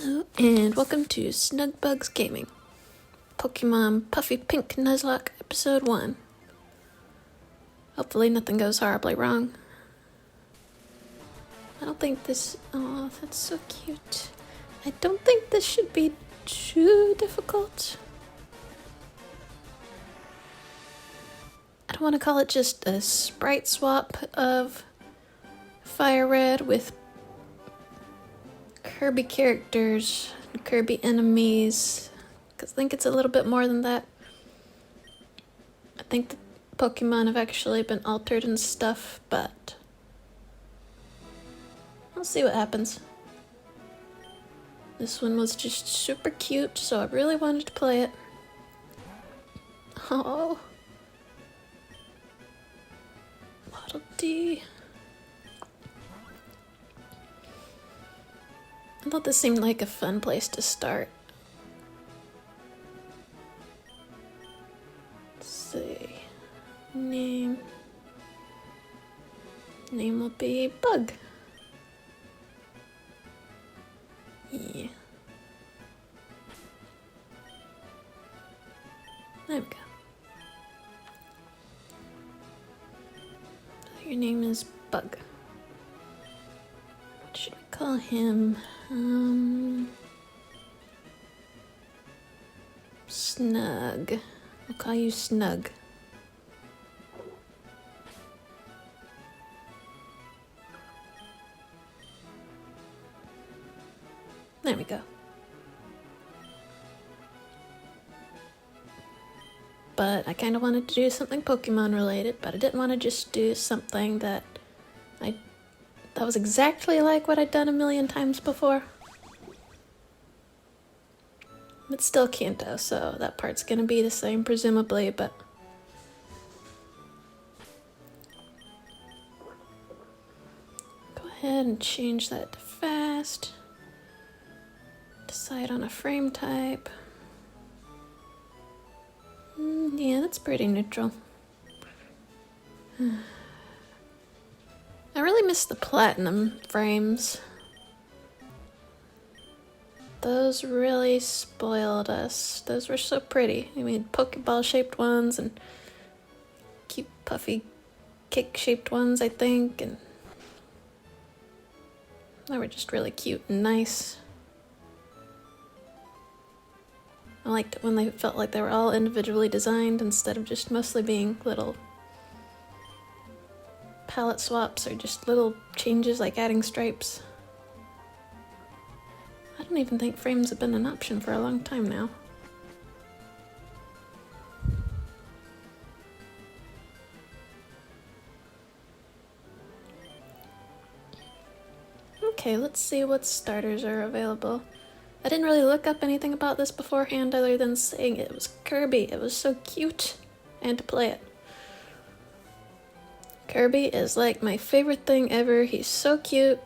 Hello, and welcome to Snugbugs Gaming. Pokemon Puffy Pink Nuzlocke Episode 1. Hopefully nothing goes horribly wrong. I don't think this... Oh, that's so cute. I don't think this should be too difficult. I don't want to call it just a sprite swap of Fire Red with Kirby characters, Kirby enemies, because I think it's a little bit more than that. I think the Pokemon have actually been altered and stuff, but we'll see what happens. This one was just super cute, so I really wanted to play it. Oh. Waddle Dee. I thought this seemed like a fun place to start. Let's see. Name will be Bug. Yeah. There we go. So your name is Bug. What should we call him? Snug. We'll call you Snug. There we go. But I kind of wanted to do something Pokemon related, but I didn't want to just do something that was exactly like what I'd done a million times before. It's still Kanto, so that part's gonna be the same, presumably, but... Go ahead and change that to fast. Decide on a frame type. Yeah, that's pretty neutral. I really miss the platinum frames. Those really spoiled us. Those were so pretty. I mean, Pokeball-shaped ones and cute puffy cake-shaped ones, I think, and they were just really cute and nice. I liked it when they felt like they were all individually designed instead of just mostly being little palette swaps or just little changes like adding stripes. I don't even think frames have been an option for a long time now. Okay, let's see what starters are available. I didn't really look up anything about this beforehand other than saying it was Kirby. It was so cute, and to play it. Kirby is like my favorite thing ever. He's so cute.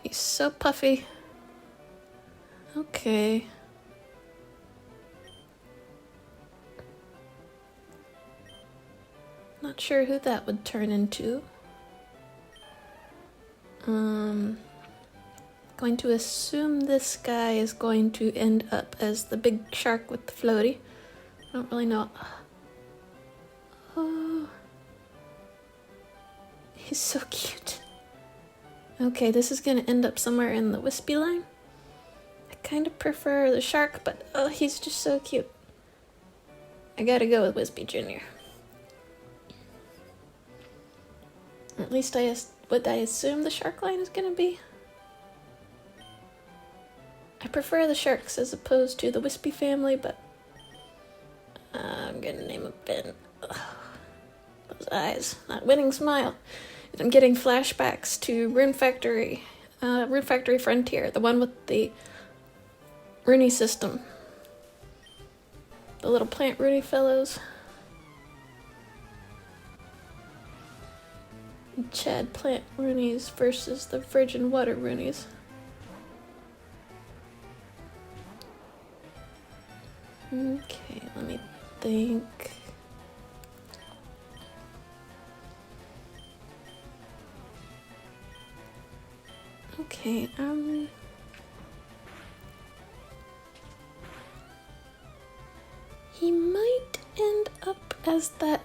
He's so puffy. Okay. Not sure who that would turn into. Going to assume this guy is going to end up as the big shark with the floaty. I don't really know. Oh. He's so cute. Okay, this is gonna end up somewhere in the wispy line. I kind of prefer the shark, but oh, he's just so cute. I gotta go with Wispy Jr. At least what I assume the shark line is gonna be. I prefer the sharks as opposed to the Wispy family, but I'm gonna name him Ben. Ugh. Those eyes, that winning smile. I'm getting flashbacks to Rune Factory Frontier, the one with the Rooney system. The little plant Rooney fellows. Chad Plant Roonies versus the Virgin Water Roonies. Okay, let me think. Okay, he might end up as that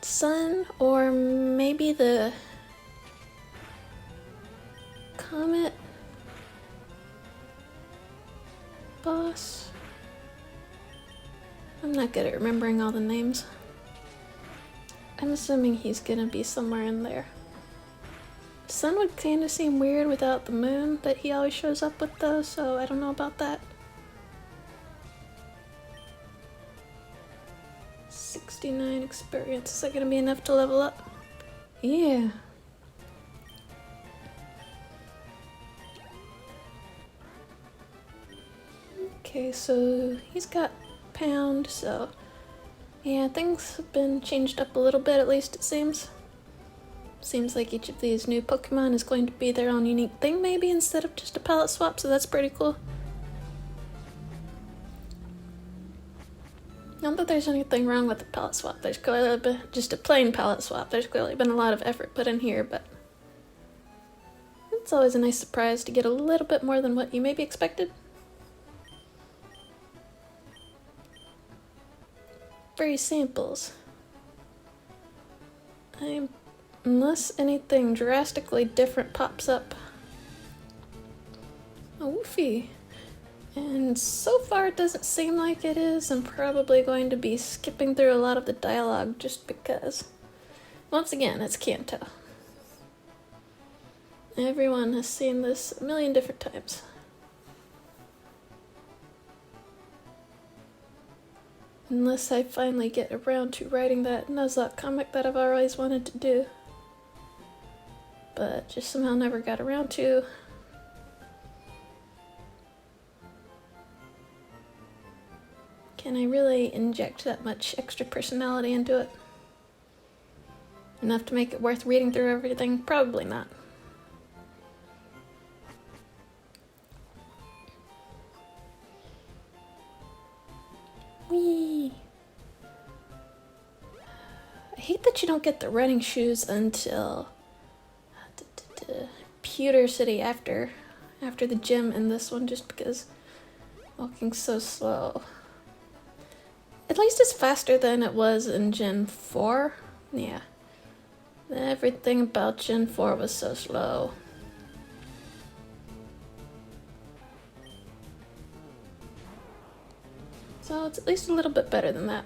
sun, or maybe the comet boss. I'm not good at remembering all the names. I'm assuming he's gonna be somewhere in there. The sun would kind of seem weird without the moon that he always shows up with though, so I don't know about that. 69 experience. Is that gonna be enough to level up? Yeah. Okay, so he's got pound, so yeah, things have been changed up a little bit, at least it seems. Seems like each of these new Pokemon is going to be their own unique thing, maybe, instead of just a palette swap, so that's pretty cool. Not that there's anything wrong with the palette swap. There's clearly been just a plain palette swap. There's clearly been a lot of effort put in here, but it's always a nice surprise to get a little bit more than what you maybe expected. Free samples. Unless anything drastically different pops up. A Woofy. And so far it doesn't seem like it is. I'm probably going to be skipping through a lot of the dialogue just because. Once again, it's Kanto. Everyone has seen this a million different times. Unless I finally get around to writing that Nuzlocke comic that I've always wanted to do. But just somehow never got around to. Can I really inject that much extra personality into it? Enough to make it worth reading through everything? Probably not. Whee! I hate that you don't get the running shoes until Pewter City after the gym in this one, just because walking's so slow. At least it's faster than it was in Gen 4. Yeah. Everything about Gen 4 was so slow. So it's at least a little bit better than that.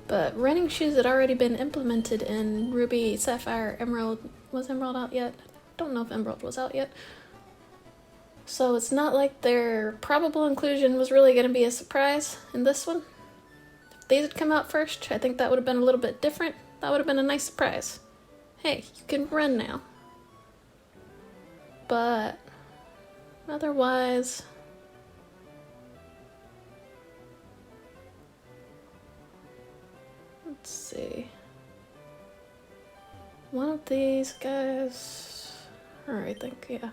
But running shoes had already been implemented in Ruby, Sapphire, Emerald. Was Emerald out yet? I don't know if Emerald was out yet. So it's not like their probable inclusion was really going to be a surprise in this one. If these had come out first, I think that would have been a little bit different. That would have been a nice surprise. Hey, you can run now. But otherwise, let's see. One of these guys, or I think, yeah.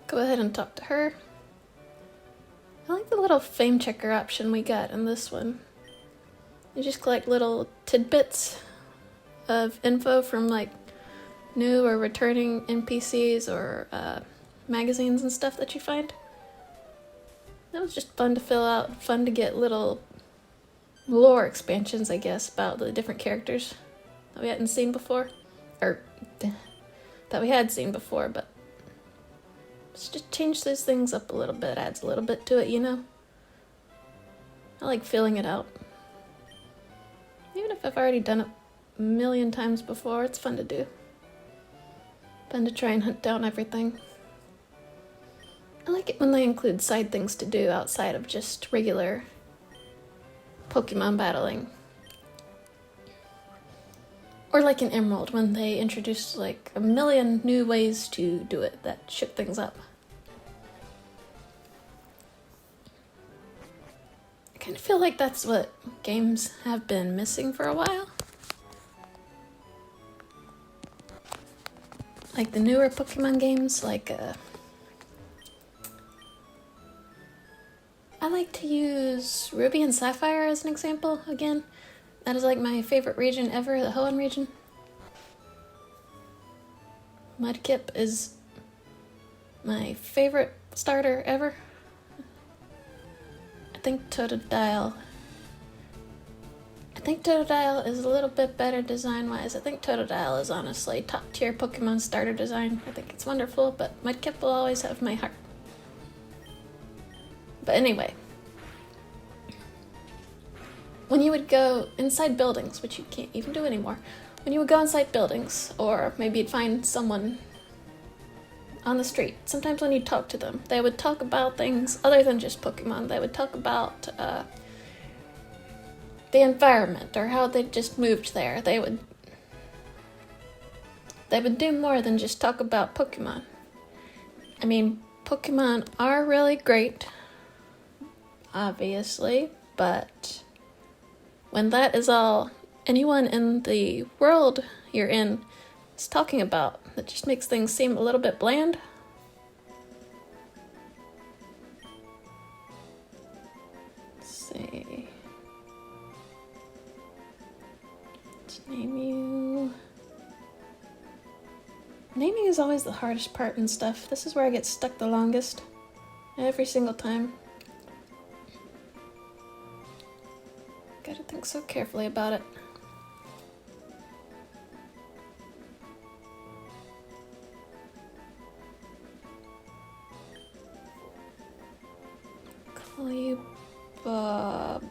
Go ahead and talk to her. I like the little fame checker option we got in this one. You just collect little tidbits of info from like new or returning NPCs or magazines and stuff that you find. That was just fun to fill out, fun to get little lore expansions, I guess, about the different characters that we hadn't seen before. Or that we had seen before, but just change those things up a little bit, adds a little bit to it, you know? I like filling it out. Even if I've already done it a million times before, it's fun to do. Fun to try and hunt down everything. I like it when they include side things to do outside of just regular Pokemon battling. Or like in Emerald, when they introduced like a million new ways to do it that shook things up. I kind of feel like that's what games have been missing for a while. Like the newer Pokemon games, like I like to use Ruby and Sapphire as an example again. That is like my favorite region ever, the Hoenn region. Mudkip is My favorite starter ever? I think Totodile. I think Totodile is a little bit better design-wise. I think Totodile is honestly top-tier Pokemon starter design. I think it's wonderful, but Mudkip will always have my heart. But anyway, when you would go inside buildings, which you can't even do anymore, when you would go inside buildings, or maybe you'd find someone on the street, sometimes when you talk to them, they would talk about things other than just Pokemon. They would talk about the environment, or how they just moved there. They would do more than just talk about Pokemon. I mean, Pokemon are really great, obviously, but when that is all anyone in the world you're in is talking about, that just makes things seem a little bit bland. Let's see. Let's name you. Naming is always the hardest part and stuff. This is where I get stuck the longest. Every single time. Gotta think so carefully about it. Call you Bob.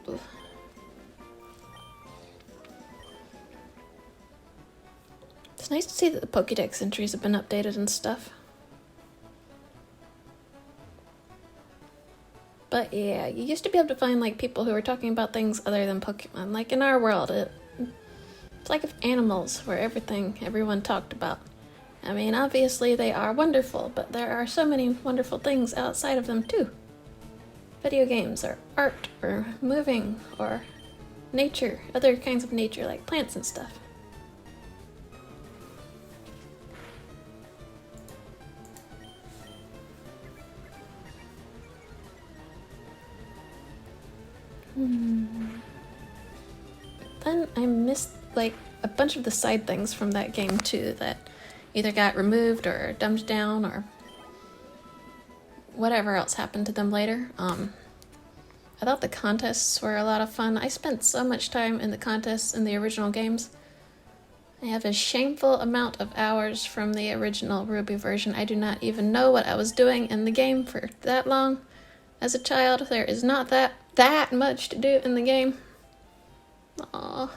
It's nice to see that the Pokédex entries have been updated and stuff. But yeah, you used to be able to find like people who were talking about things other than Pokemon. Like in our world, it's like if animals were everything everyone talked about. I mean, obviously they are wonderful, but there are so many wonderful things outside of them too. Video games, or art, or moving, or nature, other kinds of nature like plants and stuff. Then I missed like a bunch of the side things from that game too that either got removed or dumbed down or whatever else happened to them later. I thought the contests were a lot of fun. I spent so much time in the contests in the original games. I have a shameful amount of hours from the original Ruby version. I do not even know what I was doing in the game for that long. As a child, there is not that much to do in the game. Aww.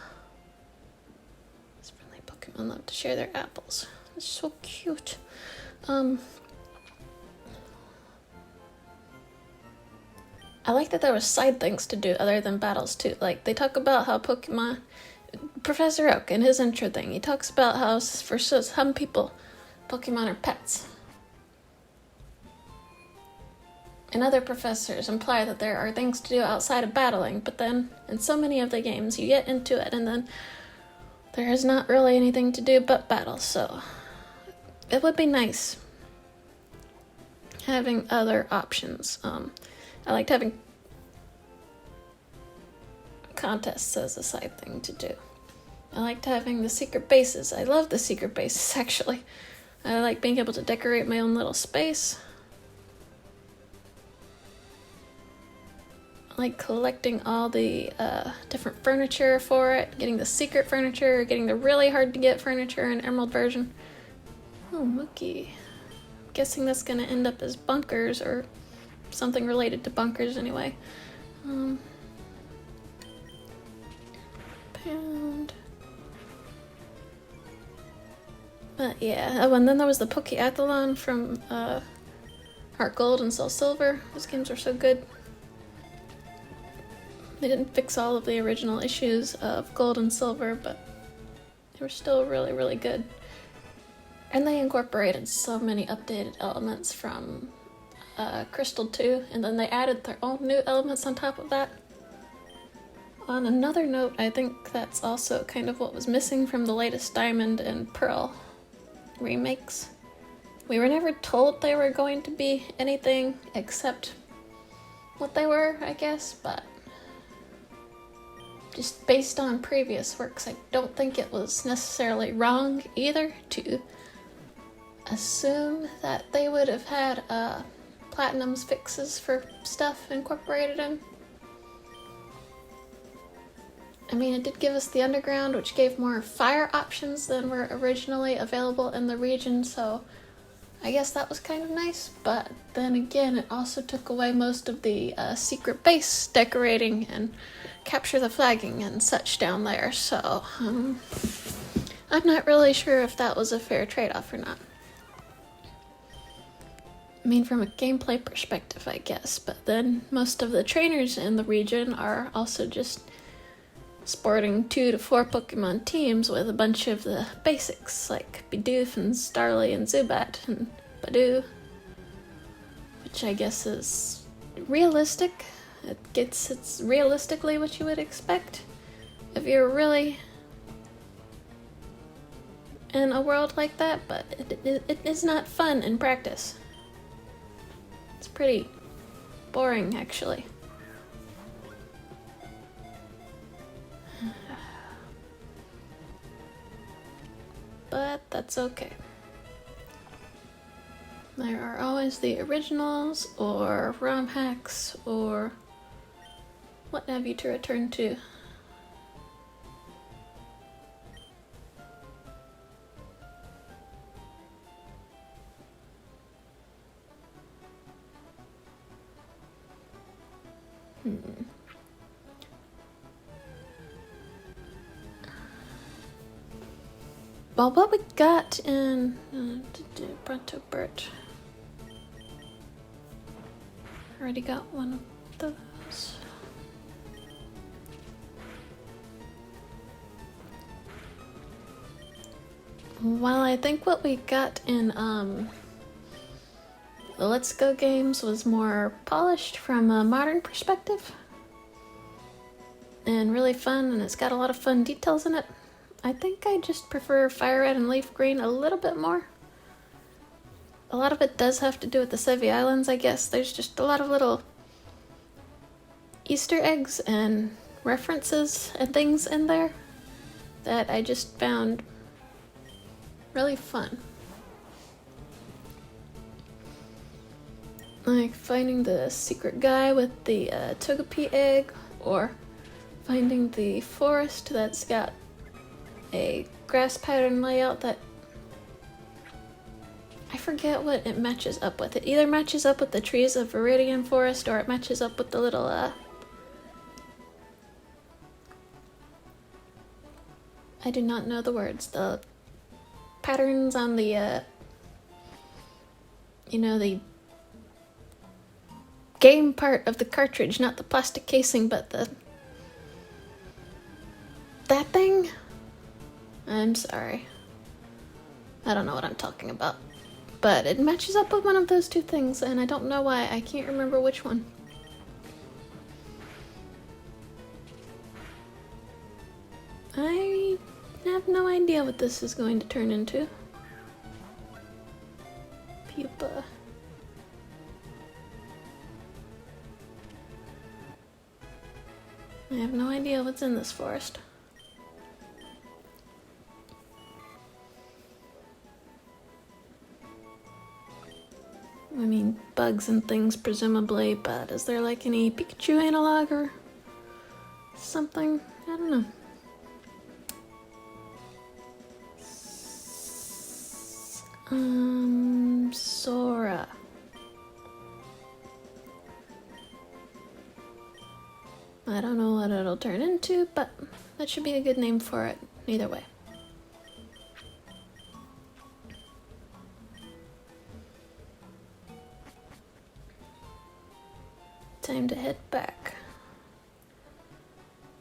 These friendly Pokemon love to share their apples. It's so cute. I like that there was side things to do other than battles too. Like, they talk about how Pokemon... Professor Oak, in his intro thing, he talks about how for some people, Pokemon are pets. And other professors imply that there are things to do outside of battling, but then in so many of the games you get into it and then there is not really anything to do but battle, so it would be nice having other options. I liked having contests as a side thing to do. I liked having the secret bases. I love the secret bases, actually. I like being able to decorate my own little space. I like collecting all the different furniture for it, getting the secret furniture, getting the really hard to get furniture in Emerald version. Oh, Mookie. I'm guessing that's gonna end up as bunkers or something related to bunkers anyway. Pound. But yeah, oh, and then there was the Pokeathlon from Heart Gold and Soul Silver. Those games were so good. They didn't fix all of the original issues of Gold and Silver, but they were still really, really good. And they incorporated so many updated elements from Crystal 2, and then they added their own new elements on top of that. On another note, I think that's also kind of what was missing from the latest Diamond and Pearl remakes. We were never told they were going to be anything except what they were, I guess, but just based on previous works, I don't think it was necessarily wrong either to assume that they would have had Platinum's fixes for stuff incorporated in. I mean, it did give us the underground, which gave more fire options than were originally available in the region, so I guess that was kind of nice. But then again, it also took away most of the secret base decorating and capture the flagging and such down there, so I'm not really sure if that was a fair trade-off or not. I mean, from a gameplay perspective, I guess, but then most of the trainers in the region are also just sporting 2 to 4 Pokemon teams with a bunch of the basics, like Bidoof and Starly and Zubat and Badoo, which I guess is realistic. It's realistically what you would expect if you're really in a world like that, but it is not fun in practice. It's pretty boring, actually. But that's okay. There are always the originals, or ROM hacks, or what have you to return to. Well, what we got in Bronto Burt. Already got one of those. Well, I think what we got in the Let's Go games was more polished from a modern perspective. And really fun, and it's got a lot of fun details in it. I think I just prefer Fire Red and Leaf Green a little bit more. A lot of it does have to do with the Sevi Islands, I guess. There's just a lot of little Easter eggs and references and things in there that I just found really fun. Like finding the secret guy with the Togepi egg, or finding the forest that's got a grass pattern layout that I forget what it matches up with. It either matches up with the trees of Viridian Forest, or it matches up with the little I do not know the words. The patterns on the the game part of the cartridge, not the plastic casing, but that thing? I'm sorry. I don't know what I'm talking about. But it matches up with one of those two things, and I don't know why. I can't remember which one. I have no idea what this is going to turn into. Pupa. I have no idea what's in this forest. I mean, bugs and things, presumably, but is there like any Pikachu analog or something? I don't know. Sora. I don't know what it'll turn into, but that should be a good name for it, either way. Time to head back.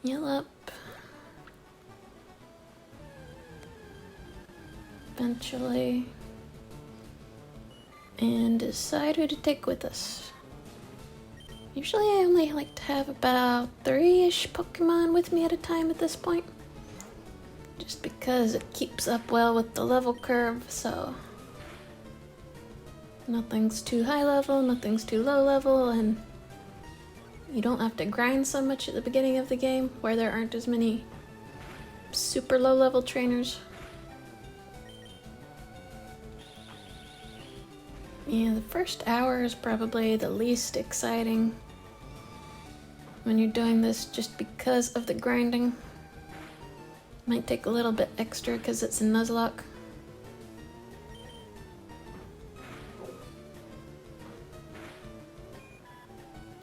Heal up. Eventually. And decide who to take with us. Usually I only like to have about 3-ish Pokemon with me at a time at this point. Just because it keeps up well with the level curve, so nothing's too high level, nothing's too low level, and you don't have to grind so much at the beginning of the game where there aren't as many super low level trainers. Yeah, the first hour is probably the least exciting when you're doing this just because of the grinding. Might take a little bit extra because it's in Nuzlocke.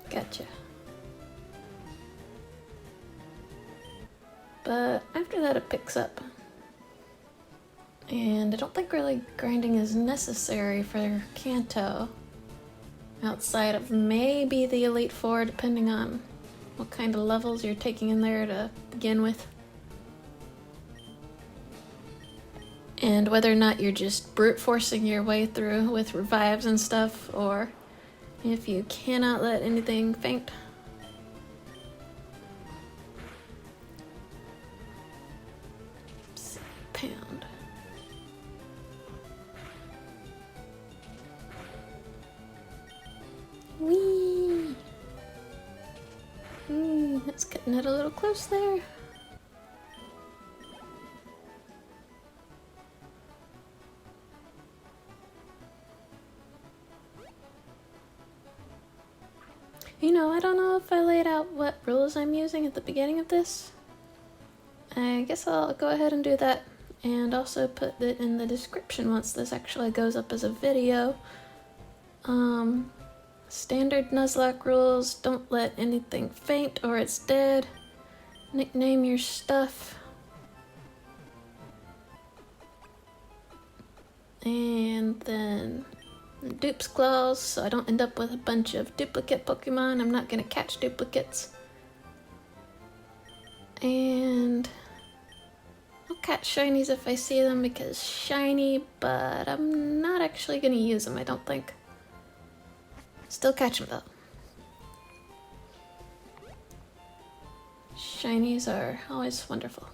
Gotcha. But after that it picks up. And I don't think really grinding is necessary for Kanto. Outside of maybe the Elite Four, depending on what kind of levels you're taking in there to begin with. And whether or not you're just brute forcing your way through with revives and stuff, or if you cannot let anything faint. Pound. Whee! That's cutting it a little close there. You know, I don't know if I laid out what rules I'm using at the beginning of this. I guess I'll go ahead and do that, and also put it in the description once this actually goes up as a video. Standard Nuzlocke rules: don't let anything faint or it's dead. Nickname your stuff. And then the dupes clause, so I don't end up with a bunch of duplicate Pokemon. I'm not gonna catch duplicates. And I'll catch shinies if I see them because shiny, but I'm not actually gonna use them, I don't think. Still catch them though. Shinies are always wonderful.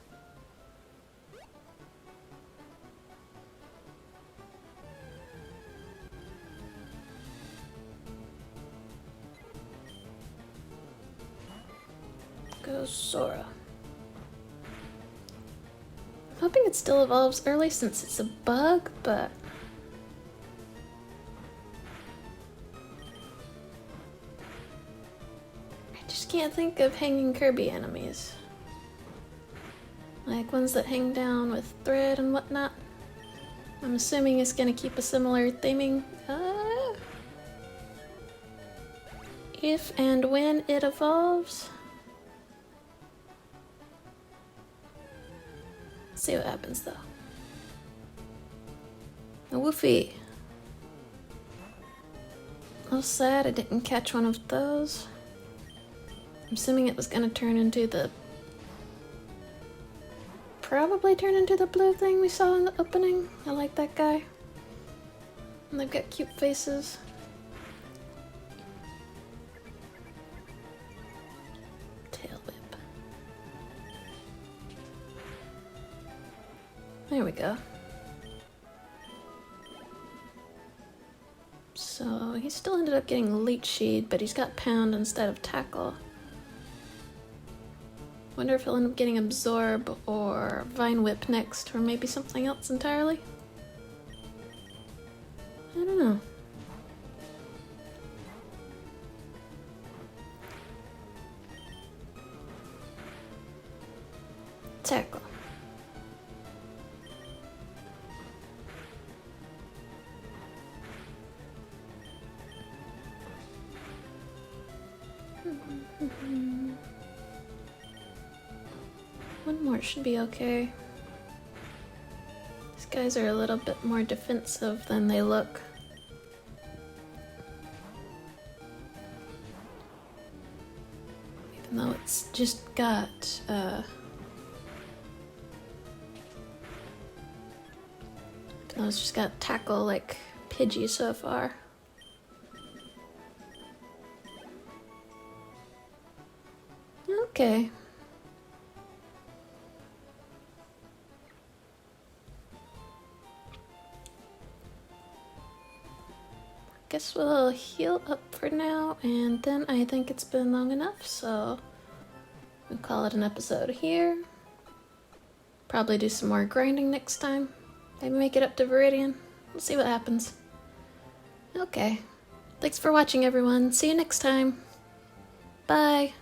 Go Sora. I'm hoping it still evolves early since it's a bug, but I just can't think of hanging Kirby enemies. Like ones that hang down with thread and whatnot. I'm assuming it's gonna keep a similar theming. If and when it evolves. Let's see what happens though. A Woofy. A little sad I didn't catch one of those. I'm assuming it was gonna turn into the... probably turn into the blue thing we saw in the opening. I like that guy. And they've got cute faces. Tail whip. There we go. So he still ended up getting Leech Seed, but he's got Pound instead of Tackle. Wonder if he'll end up getting Absorb or Vine Whip next, or maybe something else entirely. I don't know. Tackle. One more should be okay. These guys are a little bit more defensive than they look. Even though it's just got, even though it's just got Tackle like Pidgey so far. Okay. Guess we'll heal up for now, and then I think it's been long enough, so we'll call it an episode here. Probably do some more grinding next time. Maybe make it up to Viridian. We'll see what happens. Okay. Thanks for watching, everyone. See you next time. Bye.